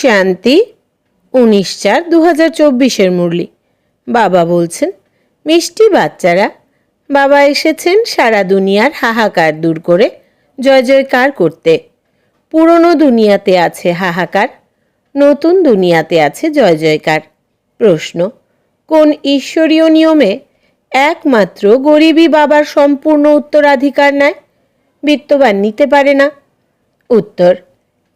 শান্তি। 19/4/2024 মুরলি। বাবা বলছেন, মিষ্টি বাচ্চারা, বাবা এসেছেন সারা দুনিয়ার হাহাকার দূর করে জয় জয়কার করতে। পুরনো দুনিয়াতে আছে হাহাকার, নতুন দুনিয়াতে আছে জয় জয়কার। প্রশ্ন, কোন ঈশ্বরীয় নিয়মে একমাত্র গরিবই বাবার সম্পূর্ণ উত্তরাধিকার নেয়, বিত্তবান নিতে পারে না? উত্তর,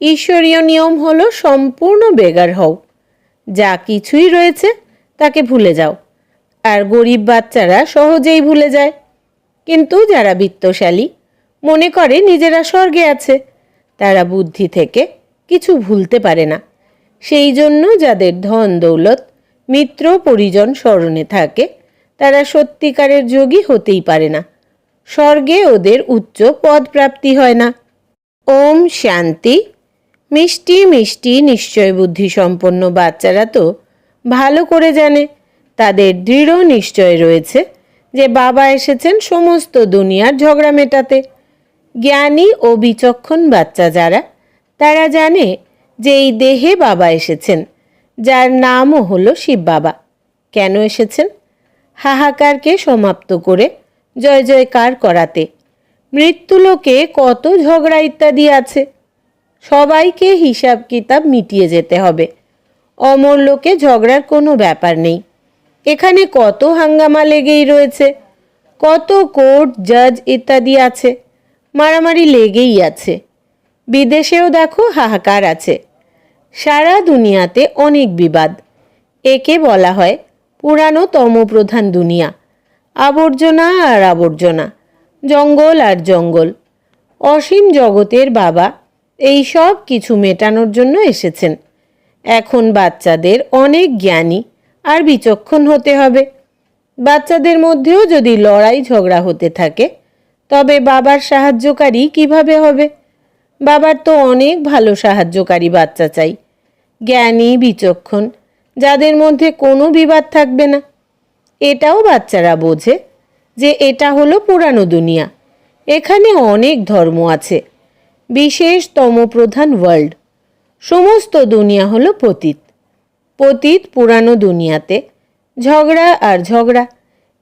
ঈশ্বরীয় নিয়ম হলো সম্পূর্ণ বেগার হও, যা কিছুই রয়েছে তাকে ভুলে যাও। আর গরিব বাচ্চারা সহজেই ভুলে যায়। কিন্তু যারা বিত্তশালী মনে করে নিজেরা স্বর্গে আছে, তারা বুদ্ধি থেকে কিছু ভুলতে পারে না। সেই জন্য যাদের ধন দৌলত মিত্র পরিজন স্মরণে থাকে, তারা সত্যিকারের যোগী হতেই পারে না। স্বর্গে ওদের উচ্চ পদ প্রাপ্তি হয় না। ওম শান্তি। মিষ্টি মিষ্টি নিশ্চয় বুদ্ধি সম্পন্ন বাচ্চারা তো ভালো করে জানে, তাদের দৃঢ় নিশ্চয় রয়েছে যে বাবা এসেছেন সমস্ত দুনিয়ার ঝগড়া মেটাতে। জ্ঞানী ও বিচক্ষণ বাচ্চা যারা, তারা জানে যে এই দেহে বাবা এসেছেন, যার নামও হলো শিব বাবা। কেন এসেছেন? হাহাকারকে সমাপ্ত করে জয় জয়কার করাতে। মৃত্যুলোকে কত ঝগড়া ইত্যাদি আছে, সবাইকে হিসাব কিতাব মিটিয়ে যেতে হবে। অমর লোকে ঝগড়ার কোনো ব্যাপার নেই। এখানে কত হাঙ্গামা লেগেই রয়েছে, কত কোর্ট জাজ ইত্যাদি আছে, মারামারি লেগেই আছে। বিদেশেও দেখো হাহাকার আছে। সারা দুনিয়াতে অনেক বিবাদ। একে বলা হয় পুরানো তমপ্রধান দুনিয়া। আবর্জনা আর আবর্জনা, জঙ্গল আর জঙ্গল। অসীম জগতের বাবা এই সব কিছু মেটানোর জন্য এসেছেন। এখন বাচ্চাদের অনেক জ্ঞানী আর বিচক্ষণ হতে হবে। বাচ্চাদের মধ্যেও যদি লড়াই ঝগড়া হতে থাকে, তবে বাবার সাহায্যকারী কিভাবে হবে? বাবার তো অনেক ভালো সাহায্যকারী বাচ্চা চাই, জ্ঞানী বিচক্ষণ, যাদের মধ্যে কোনো বিবাদ থাকবে না। এটাও বাচ্চারা বোঝে যে এটা হলো পুরানো দুনিয়া। এখানে অনেক ধর্ম আছে, বিশেষ তমপ্রধান ওয়ার্ল্ড। সমস্ত দুনিয়া হলো পতিত। পতিত পুরানো দুনিয়াতে ঝগড়া আর ঝগড়া,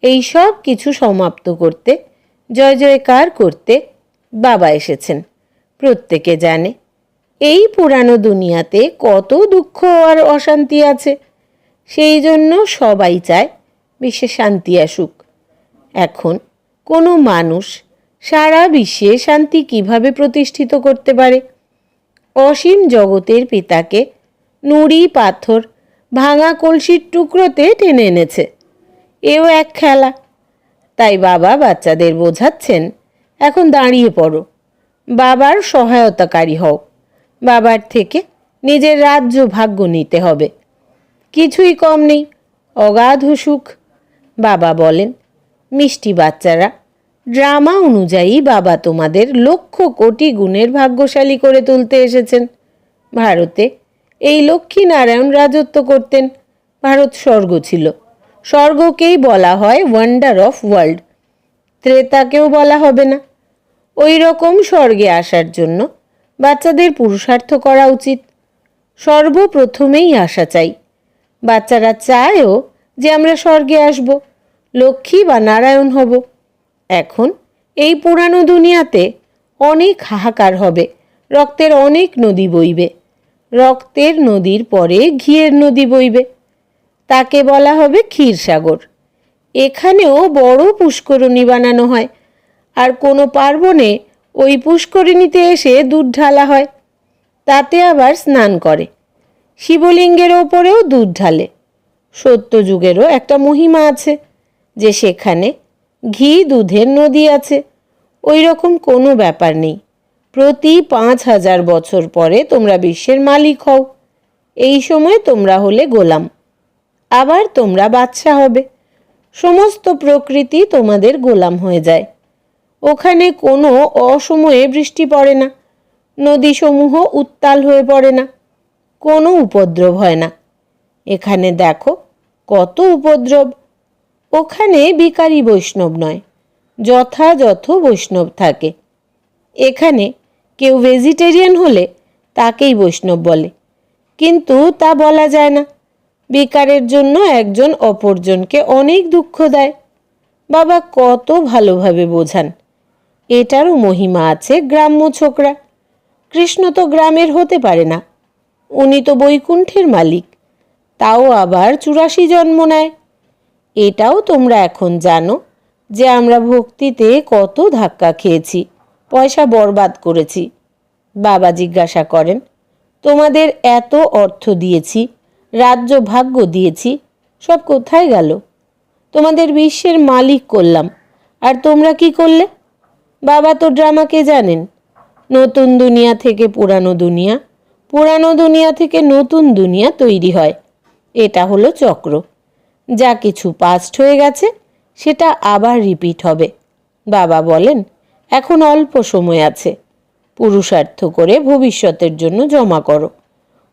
এই সব কিছু সমাপ্ত করতে, জয় জয়কার করতে বাবা এসেছেন। প্রত্যেকে জানে এই পুরানো দুনিয়াতে কত দুঃখ আর অশান্তি আছে। সেই জন্য সবাই চায় বিশ্বে শান্তি আসুক। এখন কোনো মানুষ সারা বিশ্বে শান্তি কিভাবে প্রতিষ্ঠিত করতে পারে? অসীম জগতের পিতাকে নুড়ি পাথর ভাঙা কলসির টুকরোতে টেনে এনেছে। এও এক খেলা। তাই বাবা বাচ্চাদের বোঝাচ্ছেন, এখন দাঁড়িয়ে পড়ো, বাবার সহায়তাকারী হও। বাবার থেকে নিজের রাজ্য ভাগ্য নিতে হবে। কিছুই কম নেই, অগাধ সুখ। বাবা বলেন, মিষ্টি বাচ্চারা, ড্রামা অনুযায়ী বাবা তোমাদের লক্ষ কোটি গুণের ভাগ্যশালী করে তুলতে এসেছেন। ভারতে এই লক্ষ্মী নারায়ণ রাজত্ব করতেন। ভারত স্বর্গ ছিল। স্বর্গকেই বলা হয় ওয়ান্ডার অফ ওয়ার্ল্ড। ত্রেতাকেও বলা হবে না। ওই রকম স্বর্গে আসার জন্য বাচ্চাদের পুরুষার্থ করা উচিত। সর্বপ্রথমেই আশা চাই। বাচ্চারা চায়ও যে আমরা স্বর্গে আসব, লক্ষ্মী বা নারায়ণ হব। এখন এই পুরানো দুনিয়াতে অনেক হাহাকার হবে, রক্তের অনেক নদী বইবে। রক্তের নদীর পরে ঘিয়ের নদী বইবে, তাকে বলা হবে ক্ষীরসাগর। এখানেও বড় পুষ্করিণী বানানো হয়, আর কোনো পার্বণে ওই পুষ্করিণীতে এসে দুধ ঢালা হয়। তাতে আবার স্নান করে। শিবলিঙ্গের ওপরেও দুধ ঢালে। সত্যযুগেরও একটা মহিমা আছে যে সেখানে ঘি দুধের নদী আছে। ওই রকম কোনো ব্যাপার নেই। প্রতি 5000 বছর পরে তোমরা বিশ্বের মালিক হও। এই সময় তোমরা হলে গোলাম। আবার তোমরা বাদশা হবে। সমস্ত প্রকৃতি তোমাদের গোলাম হয়ে যায়। ওখানে কোনো অসময়ে বৃষ্টি পড়ে না, নদীসমূহ উত্তাল হয়ে পড়ে না, কোনো উপদ্রব হয় না। এখানে দেখো কত উপদ্রব। ওখানে বিকারী বৈষ্ণব নয়, যথাযথ বৈষ্ণব থাকে। এখানে কেউ ভেজিটেরিয়ান হলে তাকেই বৈষ্ণব বলে। কিন্তু তা বলা যায় না। বিকারের জন্য একজন অপরজনকে অনেক দুঃখ দেয়। বাবা কত ভালোভাবে বোঝান। এটারও মহিমা আছে গ্রাম্য ছোকরা। কৃষ্ণ তো গ্রামের হতে পারে না, উনি তো বৈকুণ্ঠের মালিক, তাও আবার 84 জন্ম নেয়। এটাও তোমরা এখন জানো যে আমরা ভক্তিতে কত ধাক্কা খেয়েছি, পয়সা বরবাদ করেছি। বাবা জিজ্ঞাসা করেন, তোমাদের এত অর্থ দিয়েছি, রাজ্য ভাগ্য দিয়েছি, সব কোথায় গেল? তোমাদের বিশ্বের মালিক করলাম, আর তোমরা কি করলে? বাবা তো ড্রামাকে জানেন। নতুন দুনিয়া থেকে পুরানো দুনিয়া, পুরানো দুনিয়া থেকে নতুন দুনিয়া তৈরি হয়। এটা হলো চক্র। যা কিছু পাস্ট হয়ে গেছে সেটা আবার রিপিট হবে। বাবা বলেন, এখন অল্প সময় আছে, পুরুষার্থ করে ভবিষ্যতের জন্য জমা করো।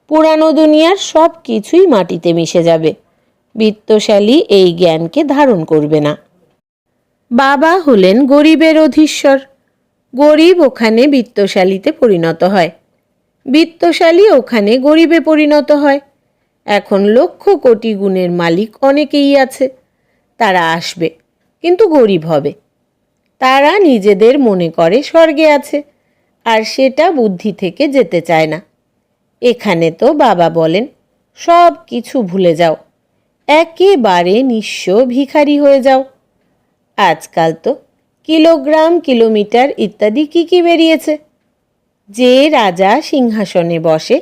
পুরানো দুনিয়ার সব কিছুই মাটিতে মিশে যাবে। বিত্তশালী এই জ্ঞানকে ধারণ করবে না। বাবা হলেন গরিবের অধীশ্বর। গরিব ওখানে বিত্তশালীতে পরিণত হয়, বিত্তশালী ওখানে গরিবে পরিণত হয়। এখন লক্ষ কোটি গুণের মালিক অনেকেই আছে, তারা আসবে কিন্তু গরিব হবে। তারা নিজেদের মনে করে স্বর্গে আছে, আর সেটা বুদ্ধি থেকে যেতে চায় না। এখানে তো বাবা বলেন, সব কিছু ভুলে যাও, একেবারে নিঃস্ব ভিখারি হয়ে যাও। আজকাল তো কিলোগ্রাম, কিলোমিটার ইত্যাদি কি বেরিয়েছে। যে রাজা সিংহাসনে বসে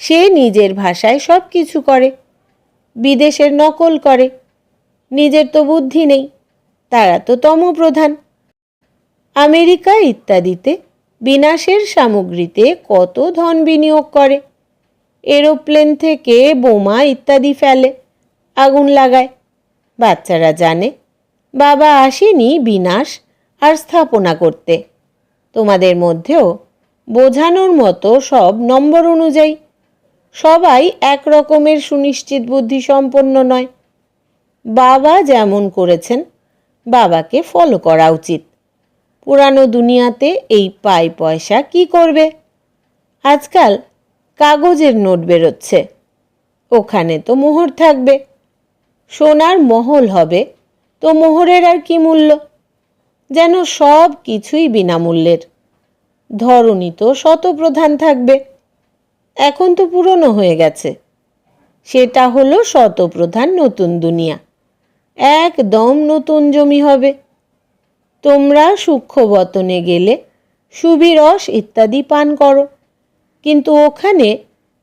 সে নিজের ভাষায় সব কিছু করে, বিদেশের নকল করে। নিজের তো বুদ্ধি নেই, তারা তো তমপ্রধান। আমেরিকা ইত্যাদিতে বিনাশের সামগ্রীতে কত ধন বিনিয়োগ করে। এরোপ্লেন থেকে বোমা ইত্যাদি ফেলে, আগুন লাগায়। বাচ্চারা জানে বাবা আসেনি বিনাশ আর স্থাপনা করতে। তোমাদের মধ্যেও বোঝানোর মতো সব নম্বর অনুযায়ী। সবাই এক রকমের সুনিশ্চিত বুদ্ধি সম্পন্ন নয়। বাবা যেমন করেছেন বাবাকে ফলো করা উচিত। পুরানো দুনিয়াতে এই পাই পয়সা কি করবে? আজকাল কাগজের নোট বেরোচ্ছে, ওখানে তো মোহর থাকবে। সোনার মহল হবে তো মোহরের আর কি মূল্য? যেন সব কিছুই বিনামূল্যের। ধরনী তো শতপ্রধান থাকবে, এখন তো পুরনো হয়ে গেছে। সেটা হলো শতপ্রধান নতুন দুনিয়া, একদম নতুন জমি হবে। তোমরা সূক্ষ্ম বতনে গেলে সুবিরস ইত্যাদি পান করো, কিন্তু ওখানে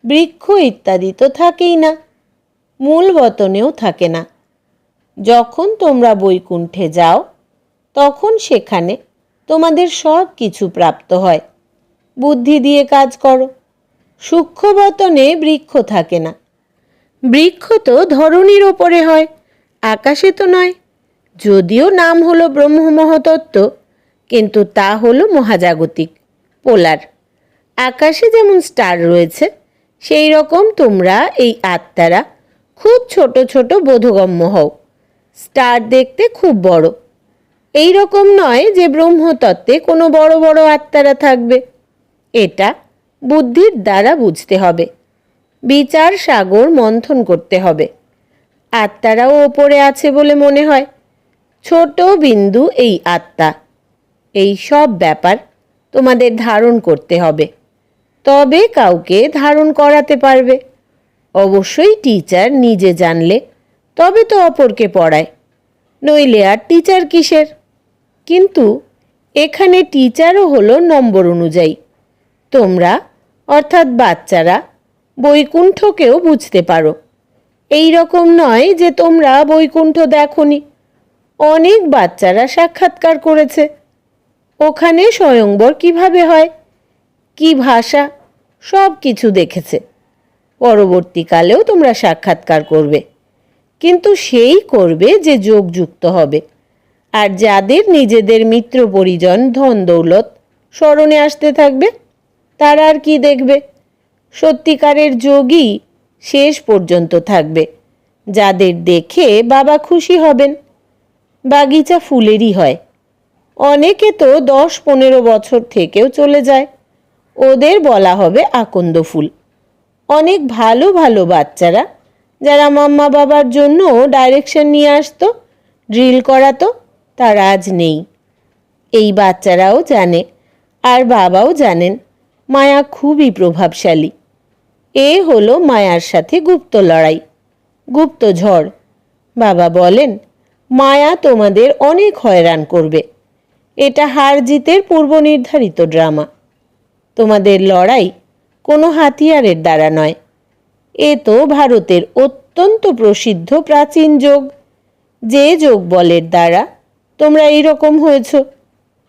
বৃক্ষ ইত্যাদি তো থাকেই না, মূল বতনেও থাকে না। যখন তোমরা বৈকুণ্ঠে যাও তখন সেখানে তোমাদের সব কিছু প্রাপ্ত হয়। বুদ্ধি দিয়ে কাজ করো। সূক্ষ্ম বতনে বৃক্ষ থাকে না। বৃক্ষ তো ধরণীর ওপরে হয়, আকাশে তো নয়। যদিও নাম হলো ব্রহ্ম মহাতত্ত্ব, কিন্তু তা হলো মহাজাগতিক, পোলার। আকাশে যেমন স্টার রয়েছে, সেই রকম তোমরা এই আত্মারা খুব ছোট ছোট বোধগম্য হও। স্টার দেখতে খুব বড়, এই রকম নয় যে ব্রহ্মতত্ত্বে কোনো বড় বড় আত্মারা থাকবে। এটা বুদ্ধির দ্বারা বুঝতে হবে, বিচার সাগর মন্থন করতে হবে। আত্মারাও ওপরে আছে বলে মনে হয়, ছোট বিন্দু এই আত্মা। এই সব ব্যাপার তোমাদের ধারণ করতে হবে, তবে কাউকে ধারণ করাতে পারবে। অবশ্যই টিচার নিজে জানলে তবে তো অপরকে পড়ায়, নইলে আর টিচার কিসের? কিন্তু এখানে টিচারও হলো নম্বর অনুযায়ী। তোমরা অর্থাৎ বাচ্চারা বৈকুণ্ঠকেও বুঝতে পারো। এই রকম নয় যে তোমরা বৈকুণ্ঠ দেখোনি। অনেক বাচ্চারা সাক্ষাৎকার করেছে। ওখানে স্বয়ংবর কিভাবে হয়, কি ভাষা, সব কিছু দেখেছে। পরবর্তীকালেও তোমরা সাক্ষাৎকার করবে, কিন্তু সেই করবে যে যোগযুক্ত হবে। আর যাদের নিজেদের মিত্র পরিজন ধন দৌলত স্মরণে আসতে থাকবে, তারা আর কি দেখবে? সত্যিকারের যোগী শেষ পর্যন্ত থাকবে, যাদের দেখে বাবা খুশি হবেন। বাগিচা ফুলেরই হয়। অনেকে তো 10-15 বছর থেকেও চলে যায়, ওদের বলা হবে আকন্দ ফুল। অনেক ভালো ভালো বাচ্চারা যারা মাম্মা বাবার জন্য ডাইরেকশন নিয়ে আসতো, ড্রিল করাতো, তারা আজ নেই। এই বাচ্চারাও জানে আর বাবাও জানেন মায়া খুবই প্রভাবশালী। এ হলো মায়ার সাথে গুপ্ত লড়াই, গুপ্ত ঝড়। বাবা বলেন মায়া তোমাদের অনেক হয়রান করবে। এটা হার জিতের পূর্ব নির্ধারিত ড্রামা। তোমাদের লড়াই কোনো হাতিয়ারের দ্বারা নয়। এ তো ভারতের অত্যন্ত প্রসিদ্ধ প্রাচীন যোগ, যে যোগ বলের দ্বারা তোমরা এইরকম হয়েছ।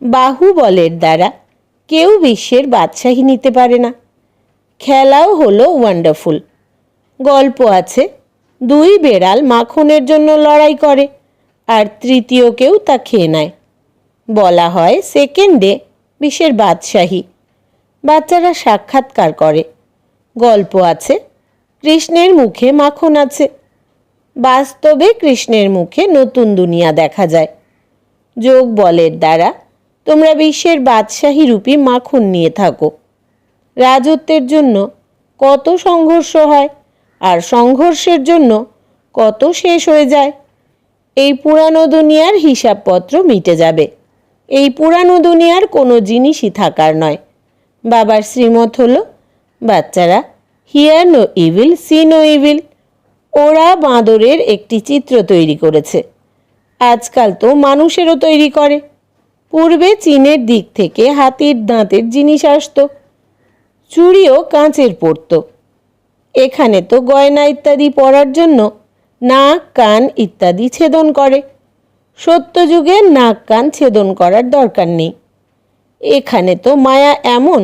বাহুবলের দ্বারা কেউ বিশ্বের বাদশাহী নিতে পারে না। খেলাও হলো ওয়ান্ডারফুল। গল্প আছে, দুই বেড়াল মাখনের জন্য লড়াই করে আর তৃতীয় কেউ তা খেয়ে নেয়। বলা হয় সেকেন্ডে বিশ্বের বাদশাহী। বাচ্চারা সাক্ষাৎকার করে। গল্প আছে, কৃষ্ণের মুখে মাখন আছে। বাস্তবে কৃষ্ণের মুখে নতুন দুনিয়া দেখা যায়। যোগ বলের দ্বারা তোমরা বিশ্বের বাদশাহী রূপী মাখন নিয়ে থাকো। রাজত্বের জন্য কত সংঘর্ষ হয় আর সংঘর্ষের জন্য কত শেষ হয়ে যায়। এই পুরানো দুনিয়ার হিসাবপত্র মিটে যাবে। এই পুরানো দুনিয়ার কোনো জিনিসই থাকার নয়। বাবার শ্রীমত হলো, বাচ্চারা, hear no evil, see no evil. ওরা বাঁদরের একটি চিত্র তৈরি করেছে। আজকাল তো মানুষেরও তৈরি করে। পূর্বে চীনের দিক থেকে হাতির দাঁতের জিনিস আসতো, চুড়িও কাঁচের পড়তো। এখানে তো গয়না ইত্যাদি পরার জন্য নাক কান ইত্যাদি ছেদন করে। সত্যযুগে নাক কান ছেদন করার দরকার নেই। এখানে তো মায়া এমন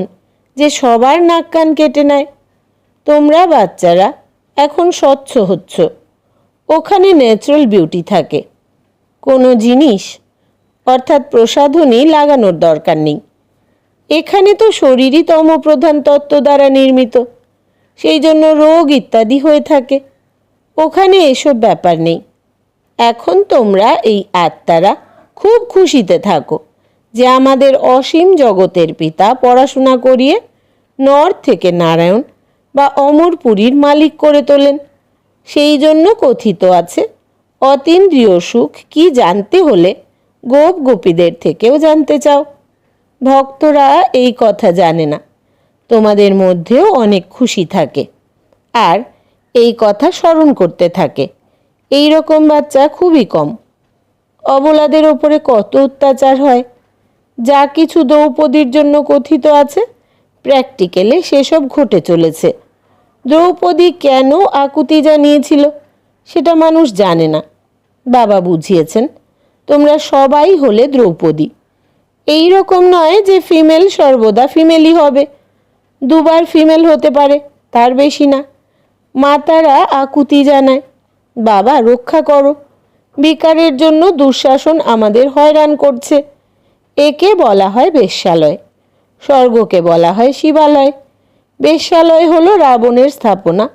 যে সবার নাক কান কেটে নেয়। তোমরা বাচ্চারা এখন স্বচ্ছ হচ্ছ। ওখানে ন্যাচারাল বিউটি থাকে। কোনো জিনিস অর্থাৎ প্রসাধনী লাগানোর দরকার নেই। এখানে তো শরীরই তমপ্রধান তত্ত্ব দ্বারা নির্মিত, সেই জন্য রোগ ইত্যাদি হয়ে থাকে। ওখানে এসব ব্যাপার নেই। এখন তোমরা এই আত্মারা খুব খুশিতে থাকো যে আমাদের অসীম জগতের পিতা পড়াশোনা করিয়ে নর থেকে নারায়ণ বা অমরপুরীর মালিক করে তোলেন। সেই জন্য কথিত আছে, অতীন্দ্রিয় সুখ কি জানতে হলে গোপ গোপীদের থেকেও জানতে চাও। ভক্তরা এই কথা জানে না। তোমাদের মধ্যেও অনেক খুশি থাকে আর এই কথা স্মরণ করতে থাকে। এই রকম বাচ্চা খুবই কম। অবলাদের ওপরে কত অত্যাচার হয়। যা কিছু দ্রৌপদীর জন্য কথিত আছে, প্র্যাকটিক্যালে সেসব ঘটে চলেছে। দ্রৌপদী কেন আকুতি জানিয়েছিল সেটা মানুষ জানে না। বাবা বুঝিয়েছেন, তোমরা সবাই হলে দ্রৌপদী। এই রকম নয় যে ফিমেল সর্বদা ফিমেলই হবে। দুবার ফিমেল হতে পারে, তার বেশি না। মাতারা আকুতি জানায়, বাবা রক্ষা করো, বিকারের জন্য দুঃশাসন আমাদের হয়রান করছে। একে বলা হয় বেশ্যালয়, স্বর্গকে বলা হয় শিবালয়। বেশ্যালয় হলো রাবণের স্থাপনা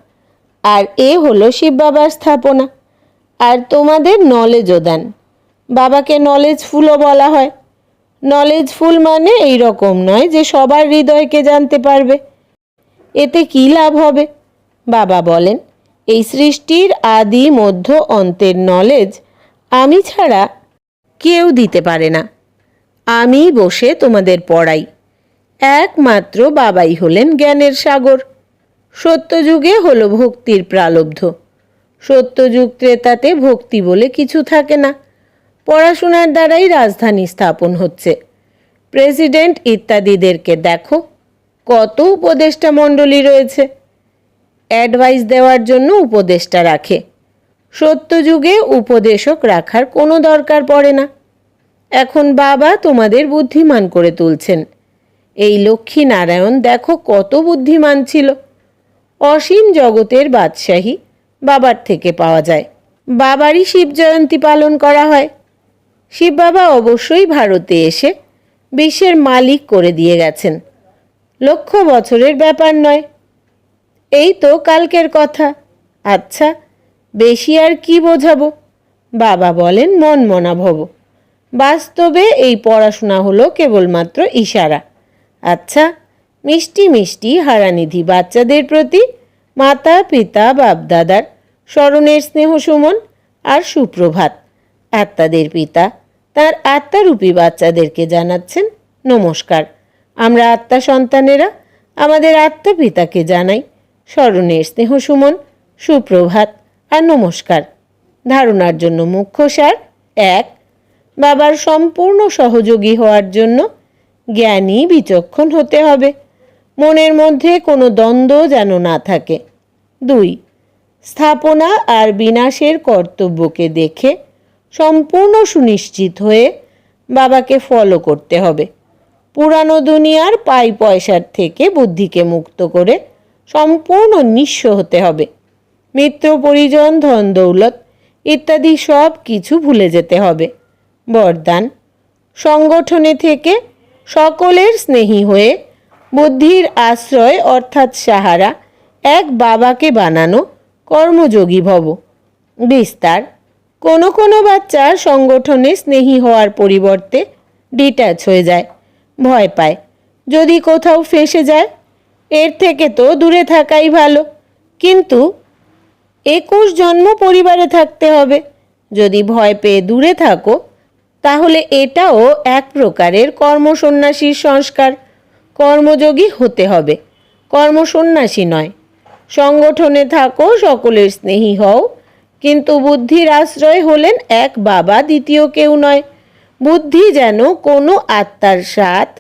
আর এ হলো শিব বাবার স্থাপনা। আর তোমাদের নলেজও দেন। বাবাকে নলেজফুলও বলা হয়। নলেজফুল মানে এই রকম নয় যে সবার হৃদয়কে জানতে পারবে। এতে কী লাভ হবে? বাবা বলেন, এই সৃষ্টির আদি মধ্য অন্তের নলেজ আমি ছাড়া কেউ দিতে পারে না। আমি বসে তোমাদের পড়াই। একমাত্র বাবাই হলেন জ্ঞানের সাগর। সত্যযুগে হলো ভক্তির প্রালব্ধ। সত্যযুগ ত্রেতাতে ভক্তি বলে কিছু থাকে না। পড়াশোনার দ্বারাই রাজধানী স্থাপন হচ্ছে। প্রেসিডেন্ট ইত্যাদিদেরকে দেখো, কত উপদেষ্টা মণ্ডলী রয়েছে। অ্যাডভাইস দেওয়ার জন্য উপদেষ্টা রাখে। সত্যযুগে উপদেশক রাখার কোনো দরকার পড়ে না। এখন বাবা তোমাদের বুদ্ধিমান করে তুলছেন। এই লক্ষ্মী নারায়ণ দেখো কত বুদ্ধিমান ছিল। অসীম জগতের বাদশাহী বাবার থেকে পাওয়া যায়। বাবারই শিব জয়ন্তী পালন করা হয়। শিব বাবা অবশ্যই ভারতে এসে বিশ্বের মালিক করে দিয়ে গেছেন। লক্ষ বছরের ব্যাপার নয়। এই তো কালকের কথা। আচ্ছা, বেশি আর কি বোঝাবো? বাবা বলেন, মন মনা ভব। বাস্তবে এই পড়াশোনা হলো কেবলমাত্র ইশারা। আচ্ছা, মিষ্টি মিষ্টি হারানিধি বাচ্চাদের প্রতি মাতা পিতা বাপদাদার স্মরণের স্নেহ সুমন আর সুপ্রভাত। আত্মাদের পিতা তার আত্মারূপী বাচ্চাদেরকে জানাচ্ছেন নমস্কার। আমরা আত্মা সন্তানেরা আমাদের আত্মা পিতাকে জানাই স্মরণের স্নেহ সুমন, সুপ্রভাত আর নমস্কার। ধারণার জন্য মুখ্য সার: 1. বাবার সম্পূর্ণ সহযোগী হওয়ার জন্য জ্ঞানী বিচক্ষণ হতে হবে। মনের মধ্যে কোনো দ্বন্দ্ব যেন না থাকে। 2. স্থাপনা আর বিনাশের কর্তব্যকে দেখে সম্পূর্ণ সুনিশ্চিত হয়ে বাবাকে ফলো করতে হবে। পুরানো দুনিয়ার পাই পয়সার থেকে বুদ্ধিকে মুক্ত করে সম্পূর্ণ নিঃস্ব হতে হবে। মিত্র পরিজন, ধন দৌলত ইত্যাদি সব কিছু ভুলে যেতে হবে। বরদান: সংগঠনে থেকে সকলের স্নেহী হয়ে বুদ্ধির আশ্রয় অর্থাৎ সাহারা এক বাবাকে বানানো কর্মযোগী ভব। বিস্তার: কোনো কোনো বাচ্চা সংগঠনে স্নেহী হওয়ার পরিবর্তে ডিট্যাচ হয়ে যায়, ভয় পায় যদি কোথাও ফেঁসে যায়। এর থেকে তো দূরে থাকাই ভালো। কিন্তু 21 জন্ম পরিবারে থাকতে হবে। যদি ভয় পেয়ে দূরে থাকো তাহলে এটাও এক প্রকারের কর্মসন্ন্যাসীর সংস্কার। কর্মযোগী হতে হবে, কর্মসন্ন্যাসী নয়। সংগঠনে থাকো, সকলের স্নেহী হও, কিন্তু বুদ্ধির আশ্রয় হলেন এক বাবা, দ্বিতীয় কেউ নয়। বুদ্ধি যেন কোনো আত্মার স্বাদ,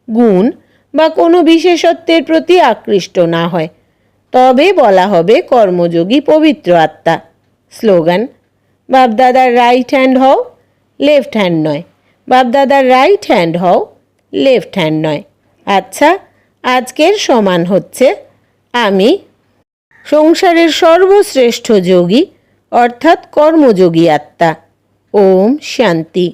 গুণ বা কোনো বিশেষত্বের প্রতি আকৃষ্ট না হয়, তবে বলা হবে কর্মযোগী পবিত্র আত্মা। স্লোগান: বাপদাদার রাইট হ্যান্ড হও, লেফট হ্যান্ড নয়। বাপদাদার রাইট হ্যান্ড হও, লেফট হ্যান্ড নয়। আচ্ছা, আজকের সমান হচ্ছে আমি সংসারের সর্বশ্রেষ্ঠ যোগী অর্থাৎ কর্মযোগী আত্মা। ওম শান্তি।